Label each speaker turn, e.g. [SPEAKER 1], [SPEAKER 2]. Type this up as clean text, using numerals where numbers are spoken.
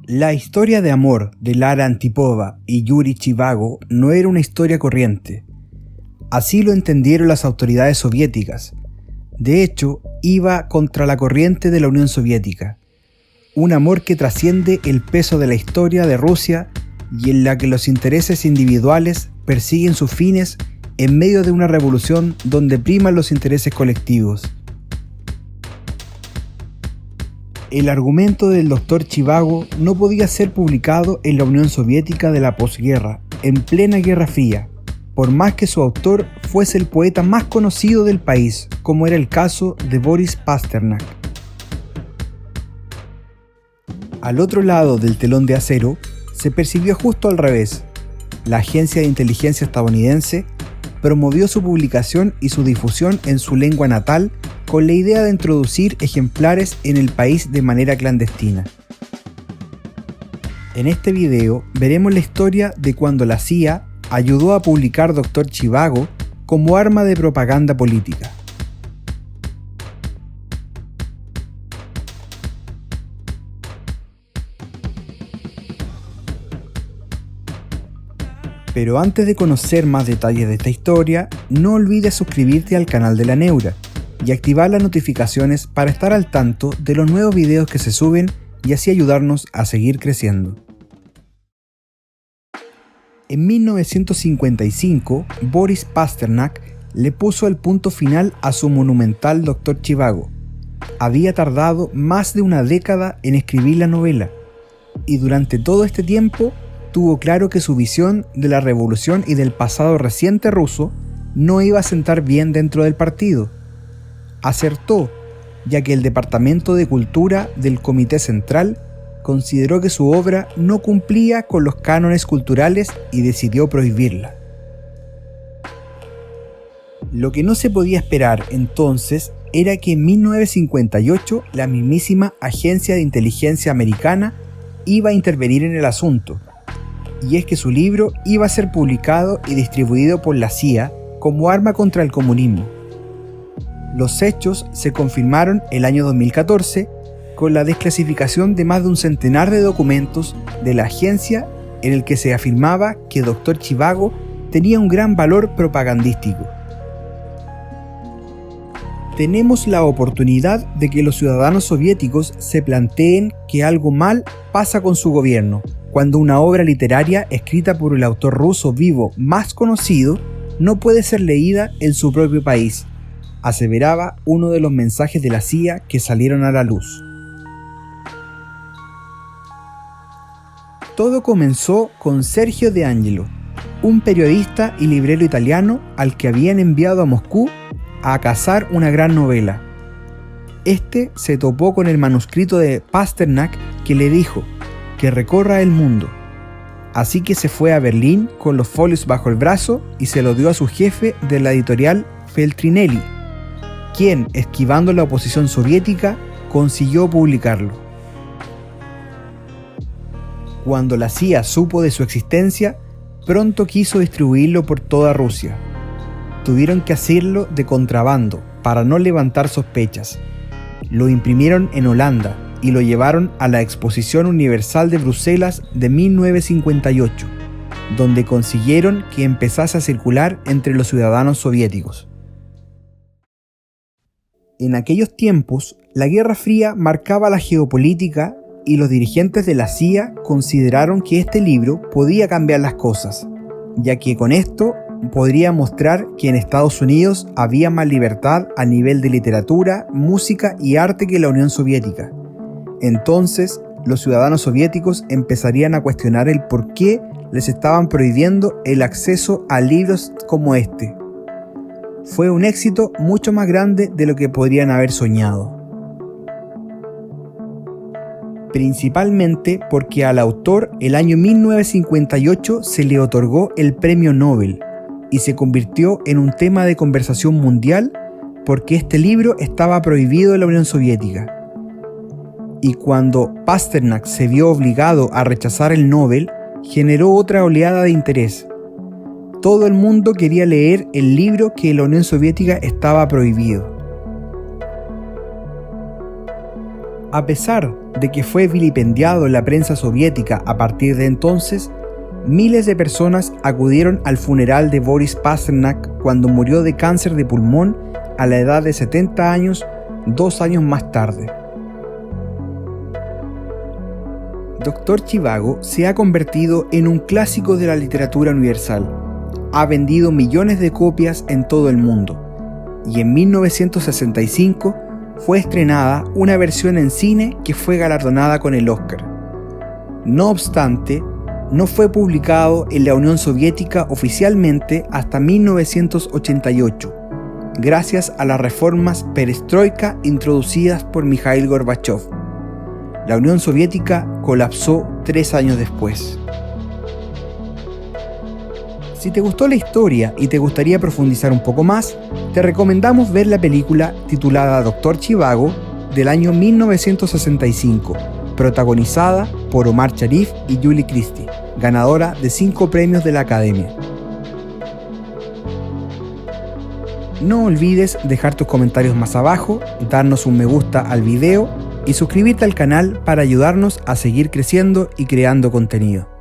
[SPEAKER 1] La historia de amor de Lara Antipova y Yuri Chivago no era una historia corriente. Así lo entendieron las autoridades soviéticas. De hecho, iba contra la corriente de la Unión Soviética. Un amor que trasciende el peso de la historia de Rusia y en la que los intereses individuales persiguen sus fines en medio de una revolución donde priman los intereses colectivos. El argumento del Dr. Chivago no podía ser publicado en la Unión Soviética de la posguerra, en plena Guerra Fría, por más que su autor fuese el poeta más conocido del país, como era el caso de Boris Pasternak. Al otro lado del telón de acero, se percibió justo al revés. La agencia de inteligencia estadounidense promovió su publicación y su difusión en su lengua natal con la idea de introducir ejemplares en el país de manera clandestina. En este video veremos la historia de cuando la CIA ayudó a publicar Dr. Chivago como arma de propaganda política. Pero antes de conocer más detalles de esta historia, no olvides suscribirte al canal de La Neura y activar las notificaciones para estar al tanto de los nuevos videos que se suben y así ayudarnos a seguir creciendo. En 1955, Boris Pasternak le puso el punto final a su monumental Dr. Chivago. Había tardado más de una década en escribir la novela, y durante todo este tiempo tuvo claro que su visión de la revolución y del pasado reciente ruso no iba a sentar bien dentro del partido. Acertó, ya que el Departamento de Cultura del Comité Central consideró que su obra no cumplía con los cánones culturales y decidió prohibirla. Lo que no se podía esperar entonces era que en 1958 la mismísima Agencia de Inteligencia Americana iba a intervenir en el asunto, y es que su libro iba a ser publicado y distribuido por la CIA como arma contra el comunismo. Los hechos se confirmaron el año 2014 con la desclasificación de más de un centenar de documentos de la agencia en el que se afirmaba que Dr. Chivago tenía un gran valor propagandístico. Tenemos la oportunidad de que los ciudadanos soviéticos se planteen que algo mal pasa con su gobierno, cuando una obra literaria escrita por el autor ruso vivo más conocido no puede ser leída en su propio país, aseveraba uno de los mensajes de la CIA que salieron a la luz. Todo comenzó con Sergio De Angelo, un periodista y librero italiano al que habían enviado a Moscú a cazar una gran novela. Este se topó con el manuscrito de Pasternak que le dijo que recorra el mundo. Así que se fue a Berlín con los folios bajo el brazo y se lo dio a su jefe de la editorial Feltrinelli, quien, esquivando la oposición soviética, consiguió publicarlo. Cuando la CIA supo de su existencia, pronto quiso distribuirlo por toda Rusia. Tuvieron que hacerlo de contrabando para no levantar sospechas. Lo imprimieron en Holanda y lo llevaron a la Exposición Universal de Bruselas de 1958, donde consiguieron que empezase a circular entre los ciudadanos soviéticos. En aquellos tiempos, la Guerra Fría marcaba la geopolítica y los dirigentes de la CIA consideraron que este libro podía cambiar las cosas, ya que con esto podría mostrar que en Estados Unidos había más libertad a nivel de literatura, música y arte que la Unión Soviética. Entonces, los ciudadanos soviéticos empezarían a cuestionar el por qué les estaban prohibiendo el acceso a libros como este. Fue un éxito mucho más grande de lo que podrían haber soñado. Principalmente porque al autor el año 1958 se le otorgó el Premio Nobel y se convirtió en un tema de conversación mundial porque este libro estaba prohibido en la Unión Soviética. Y cuando Pasternak se vio obligado a rechazar el Nobel, generó otra oleada de interés. Todo el mundo quería leer el libro que en la Unión Soviética estaba prohibido. A pesar de que fue vilipendiado en la prensa soviética a partir de entonces, miles de personas acudieron al funeral de Boris Pasternak cuando murió de cáncer de pulmón a la edad de 70 años, 2 años más tarde. Dr. Zhivago se ha convertido en un clásico de la literatura universal. Ha vendido millones de copias en todo el mundo, y en 1965 fue estrenada una versión en cine que fue galardonada con el Oscar. No obstante, no fue publicado en la Unión Soviética oficialmente hasta 1988, gracias a las reformas perestroika introducidas por Mikhail Gorbachev. La Unión Soviética colapsó 3 años después. Si te gustó la historia y te gustaría profundizar un poco más, te recomendamos ver la película titulada Dr. Zhivago del año 1965, protagonizada por Omar Sharif y Julie Christie, ganadora de 5 premios de la Academia. No olvides dejar tus comentarios más abajo, darnos un me gusta al video y suscribirte al canal para ayudarnos a seguir creciendo y creando contenido.